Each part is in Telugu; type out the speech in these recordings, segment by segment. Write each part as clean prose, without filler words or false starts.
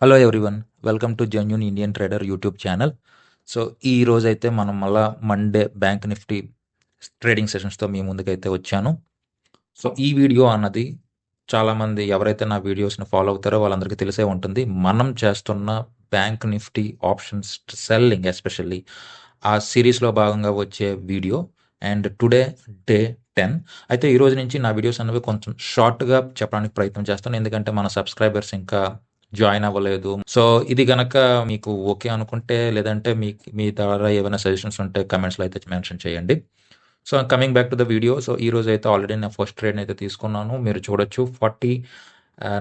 Hello everyone. Welcome to genuine Indian trader YouTube channel. So, ఈ రోజైతే మనం మళ్ళా మండే బ్యాంక్ నిఫ్టీ ట్రేడింగ్ సెషన్స్‌తో మీ ముందుకైతే వచ్చాను. సో, ఈ వీడియో అన్నది చాలామంది ఎవరైతే నా వీడియోస్‌ని ఫాలో అవుతారో వాళ్ళందరికీ తెలిసే ఉంటుంది. మనం చేస్తున్న bank Nifty options selling especially ఆ సీరీస్‌లో భాగంగా వచ్చే వీడియో. And today day 10. అయితే ఈరోజు నుంచి నా వీడియోస్ అనేవి కొంచెం షార్ట్‌గా చెప్పడానికి ప్రయత్నం చేస్తాను. ఎందుకంటే మన సబ్స్క్రైబర్స్ ఇంకా జాయిన్ అవ్వలేదు. సో, ఇది గనక మీకు ఓకే అనుకుంటే లేదంటే మీ ద్వారా ఏవైనా సజెషన్స్ ఉంటే కామెంట్స్‌లో అయితే మెన్షన్ చేయండి. So, coming back to the video. So, ఈరోజైతే ఆల్రెడీ నా ఫస్ట్ ట్రేడ్‌నైతే తీసుకున్నాను. మీరు చూడొచ్చు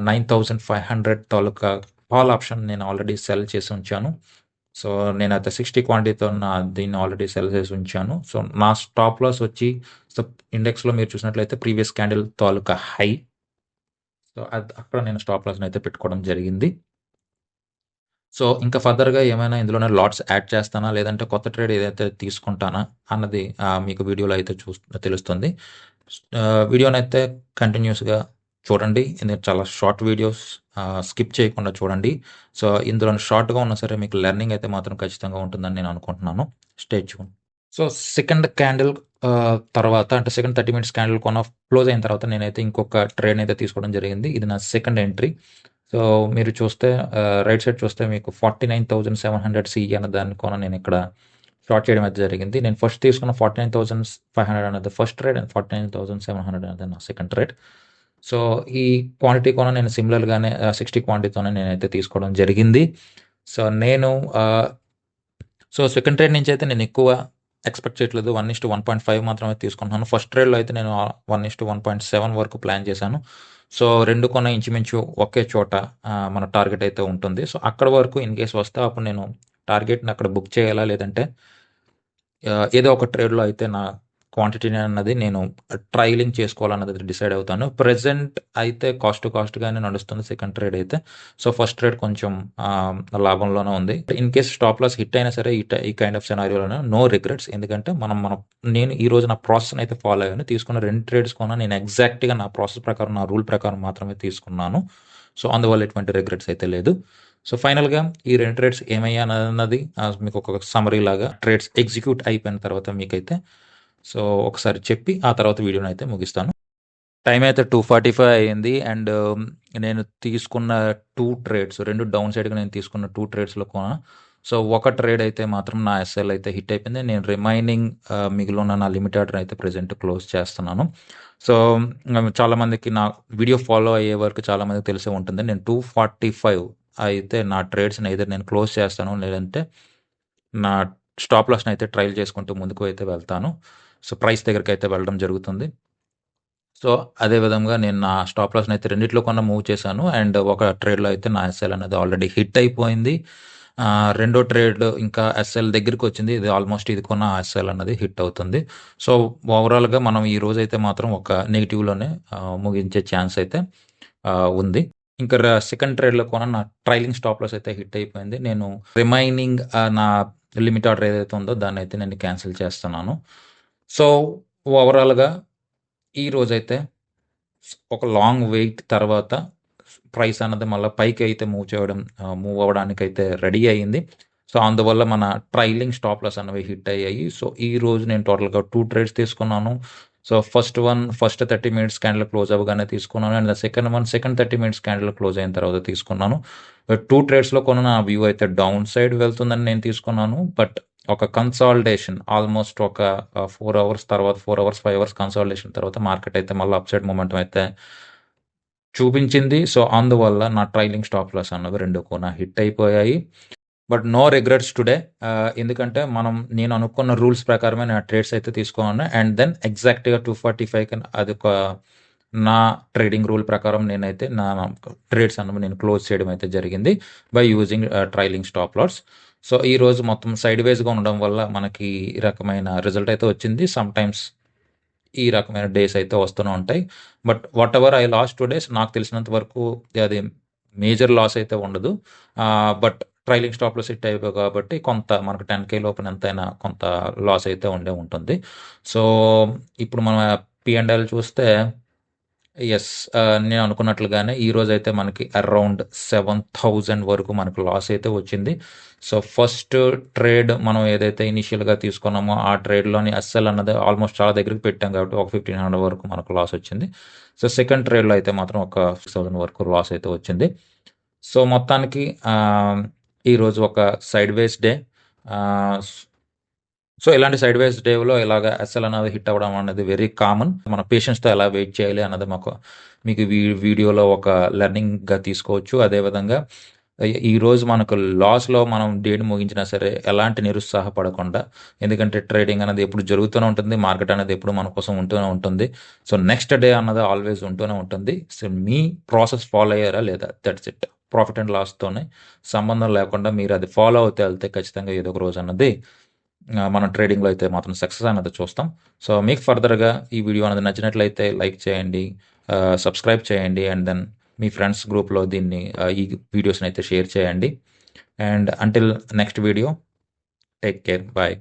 9,500 తాలూకా కాల్ ఆప్షన్ నేను ఆల్రెడీ సెల్ చేసి ఉంచాను. సో, నేనైతే 60 క్వాంటిటీతో దీన్ని ఆల్రెడీ సెల్ చేసి ఉంచాను. సో, నా స్టాప్ లాస్ వచ్చి సో, ఇండెక్స్‌లో మీరు చూసినట్లయితే ప్రీవియస్ క్యాండిల్ తాలూకా హై. సో, అక్కడ నేను స్టాప్ లాస్‌నైతే పెట్టుకోవడం జరిగింది. సో, ఇంకా ఫర్దర్‌గా ఏమైనా ఇందులోనే లాట్స్ యాడ్ చేస్తానా? లేదంటే కొత్త ట్రేడ్ ఏదైతే తీసుకుంటానా? అన్నది మీకు వీడియోలో అయితే తెలుస్తుంది. వీడియోనైతే కంటిన్యూస్‌గా చూడండి. ఇది చాలా షార్ట్ వీడియోస్. స్కిప్ చేయకుండా చూడండి. సో, ఇందులో షార్ట్‌గా ఉన్నా సరే మీకు లెర్నింగ్ అయితే మాత్రం ఖచ్చితంగా ఉంటుందని నేను అనుకుంటున్నాను. Stay tune. So, second candle తర్వాత అంటే సెకండ్ 30 మినిట్స్ క్యాండిల్ క్లోజ్ అయిన తర్వాత నేనైతే ఇంకొక ట్రేడ్‌నైతే తీసుకోవడం జరిగింది. ఇది నా సెకండ్ ఎంట్రీ. సో, మీరు చూస్తే రైట్ సైడ్ చూస్తే మీకు 49,700 సీఈ అన్న దాని నేను ఇక్కడ షార్ట్ చేయడం అయితే జరిగింది. నేను ఫస్ట్ తీసుకున్న 49,500 అనేది ఫస్ట్ ట్రేడ్ అండ్ 49,700 అనేది నా సెకండ్ ట్రేడ్. సో, ఈ క్వాంటిటీ నేను సిమిలర్‌గానే 60 క్వాంటిటీతోనే నేనైతే తీసుకోవడం జరిగింది. సో, నేను సెకండ్ ట్రేడ్ నుంచి అయితే నేను ఎక్కువ ఎక్స్‌పెక్ట్ చేయట్లేదు. 1:1.5 మాత్రమే తీసుకుంటున్నాను. ఫస్ట్ ట్రేడ్‌లో అయితే నేను 1:1.7 వరకు ప్లాన్ చేశాను. సో, 2 ఇంచుమించు ఒకే చోట మన టార్గెట్ అయితే ఉంటుంది. సో, అక్కడి వరకు ఇన్ కేస్ వస్తే అప్పుడు నేను టార్గెట్‌ని అక్కడ బుక్ చేయాలా? లేదంటే ఏదో ఒక ట్రేడ్‌లో అయితే నా క్వాంటిటీని అన్నది నేను ట్రైలింగ్ చేసుకోవాలన్నది డిసైడ్ అవుతాను. ప్రెజెంట్ అయితే కాస్ట్ టు కాస్ట్‌గానే నడుస్తుంది సెకండ్ ట్రేడ్ అయితే. సో, ఫస్ట్ ట్రేడ్ కొంచెం లాభంలోనే ఉంది. In case stop loss hit అయినా సరే ఈ కైండ్ ఆఫ్ సినారియోలోనే నో రిగ్రెట్స్. ఎందుకంటే నేను ఈరోజు నా ప్రాసెస్‌ని అయితే ఫాలో అయ్యాను. తీసుకున్న 2 ట్రేడ్స్ నేను ఎగ్జాక్ట్‌గా నా ప్రాసెస్ ప్రకారం, నా రూల్ ప్రకారం మాత్రమే తీసుకున్నాను. సో, అందువల్ల ఎటువంటి రిగ్రెట్స్ అయితే లేదు. సో, ఫైనల్‌గా ఈ 2 ట్రేడ్స్ ఏమయ్యాయన్నది మీకు ఒక సమ్మరీ లాగా ట్రేడ్స్ ఎగ్జిక్యూట్ అయిపోయిన తర్వాత మీకైతే సో, ఒకసారి చెప్పి ఆ తర్వాత వీడియోనైతే ముగిస్తాను. టైమ్ అయితే 2:45 అయింది. అండ్ నేను తీసుకున్న 2 ట్రేడ్స్ 2 డౌన్ సైడ్‌గా నేను తీసుకున్న 2 ట్రేడ్స్‌లో సో, ఒక ట్రేడ్ అయితే మాత్రం నా ఎస్ఎల్ అయితే హిట్ అయిపోయింది. నేను రిమైనింగ్ మిగిలిన నా లిమిట్ ఆర్డర్ అయితే ప్రెజెంట్ క్లోజ్ చేస్తున్నాను. సో, చాలామందికి నా వీడియో ఫాలో అయ్యే వరకు చాలామందికి తెలిసే ఉంటుంది. నేను 245 అయితే నా ట్రేడ్స్‌ని ఐదర్ నేను క్లోజ్ చేస్తాను. లేదంటే నా స్టాప్ లాస్‌ని అయితే ట్రైల్ చేసుకుంటూ ముందుకు అయితే వెళ్తాను. సో, ప్రైస్ దగ్గరికైతే వెళ్ళడం జరుగుతుంది. సో, అదే విధంగా నేను నా స్టాప్ లాస్‌ని అయితే రెండిట్లో మూవ్ చేశాను. అండ్ ఒక ట్రేడ్‌లో అయితే నా ఎస్ఎల్ అనేది ఆల్రెడీ హిట్ అయిపోయింది. రెండో ట్రేడ్ ఇంకా ఎస్ఎల్ దగ్గరికొచ్చింది. ఇది ఆల్మోస్ట్ ఇది ఎస్ఎల్ అన్నది హిట్ అవుతుంది. సో, ఓవరాల్‌గా మనం ఈ రోజైతే మాత్రం ఒక నెగెటివ్‌లోనే ముగించే ఛాన్స్ అయితే ఉంది. ఇంకా సెకండ్ ట్రేడ్‌లో నా ట్రైలింగ్ స్టాప్ లాస్ అయితే హిట్ అయిపోయింది. నేను రిమైనింగ్ నా లిమిట్ ఆర్డర్ ఏదైతే ఉందో దాన్నైతే నేను క్యాన్సిల్ చేస్తున్నాను. సో, ఓవరాల్‌గా ఈ రోజైతే ఒక లాంగ్ వెయిట్ తర్వాత ప్రైస్ అన్నది మళ్ళా పైకి అయితే మూవ్ అవ్వడానికైతే రెడీ అయింది. సో, అందువల్ల మన ట్రైలింగ్ స్టాప్ లాస్ అనేవి హిట్ అయ్యాయి. సో, ఈ రోజు నేను టోటల్‌గా 2 ట్రేడ్స్ తీసుకున్నాను. So, first 30 minutes candle close అవ్వగానే తీసుకున్నాను. And second 30 minutes candle close అయిన తర్వాత తీసుకున్నాను. 2 ట్రేడ్స్‌లో నా వ్యూ అయితే డౌన్ సైడ్ వెళ్తుందని నేను తీసుకున్నాను. బట్ ఒక కన్సాలిడేషన్ ఆల్మోస్ట్ ఒక 4 అవర్స్ తర్వాత 4 అవర్స్, 5 అవర్స్ కన్సాలిడేషన్ తర్వాత మార్కెట్ అయితే మళ్ళీ అప్ సైడ్ మొమెంటం అయితే చూపించింది. సో, అందువల్ల నా ట్రైలింగ్ స్టాప్ లాస్ అన్నవి 2 హిట్ అయిపోయాయి. But no regrets today. ఎందుకంటే నేను అనుకున్న రూల్స్ ప్రకారమే నా ట్రేడ్స్ అయితే తీసుకున్నాను. అండ్ దెన్ ఎగ్జాక్ట్‌గా 245కి అదొక నా ట్రేడింగ్ రూల్ ప్రకారం నేనైతే నా ట్రేడ్స్ అన్నవి నేను క్లోజ్ చేయడం అయితే జరిగింది by using trailing stop loss. So, ఈరోజు మొత్తం సైడ్ వేస్‌గా ఉండడం వల్ల మనకి ఈ రకమైన రిజల్ట్ అయితే వచ్చింది. సమ్‌టైమ్స్ ఈ రకమైన డేస్ అయితే వస్తూనే ఉంటాయి. But whatever I lost 2 days నాకు తెలిసినంత వరకు అది మేజర్ లాస్ అయితే ఉండదు. But trailing stop loss hit అయిపోయాయి కాబట్టి కొంత మనకు 10,000 లోపున ఎంతైనా కొంత లాస్ అయితే ఉండే ఉంటుంది. సో, ఇప్పుడు మనం పి అండ్ ఎల్ చూస్తే యెస్. నేను అనుకున్నట్లుగానే ఈరోజైతే మనకి అరౌండ్ 7,000 వరకు మనకు లాస్ అయితే వచ్చింది. సో, ఫస్ట్ ట్రేడ్ మనం ఏదైతే ఇనీషియల్‌గా తీసుకున్నామో ఆ ట్రేడ్‌లోని ఎస్ఎల్ అన్నది ఆల్మోస్ట్ చాలా దగ్గరికి పెట్టాం కాబట్టి ఒక 1,500 వరకు మనకు లాస్ వచ్చింది. సో, సెకండ్ ట్రేడ్‌లో అయితే మాత్రం ఒక 6,000 వరకు లాస్ అయితే వచ్చింది. సో, మొత్తానికి ఈరోజు ఒక సైడ్‌వేస్ డే. ఆహ్, సో, ఇలాంటి సైడ్‌వేస్ డేవ్‌లో ఇలాగ ఎస్ఎల్ అనేది హిట్ అవ్వడం అనేది వెరీ కామన్. మన పేషెన్స్‌తో ఎలా వెయిట్ చేయాలి అన్నది మీకు వీడియోలో ఒక లెర్నింగ్‌గా తీసుకోవచ్చు. అదేవిధంగా ఈరోజు మనకు లాస్‌లో మనం డేని ముగించినా సరే ఎలాంటి నిరుత్సాహపడకుండా, ఎందుకంటే ట్రేడింగ్ అనేది ఎప్పుడు జరుగుతూనే ఉంటుంది. మార్కెట్ అనేది ఎప్పుడు మన కోసం ఉంటూనే ఉంటుంది. సో, నెక్స్ట్ డే అన్నది ఆల్వేస్ ఉంటూనే ఉంటుంది. సో, మీ ప్రాసెస్ ఫాలో అయ్యారా లేదా? That's it. ప్రాఫిట్ అండ్ లాస్‌తోనే సంబంధం లేకుండా మీరు అది ఫాలో అవుతూ వెళ్తే ఖచ్చితంగా ఏదో ఒక రోజు అన్నది మనం ట్రేడింగ్‌లో అయితే మాత్రం సక్సెస్ అనేది చూస్తాం. సో, మీకు ఫర్దర్‌గా ఈ వీడియో అనేది నచ్చినట్లయితే లైక్ చేయండి, సబ్స్క్రైబ్ చేయండి. అండ్ దెన్ మీ ఫ్రెండ్స్ గ్రూప్‌లో దీన్ని ఈ వీడియోస్‌ని అయితే షేర్ చేయండి. And until next video, take care. Bye.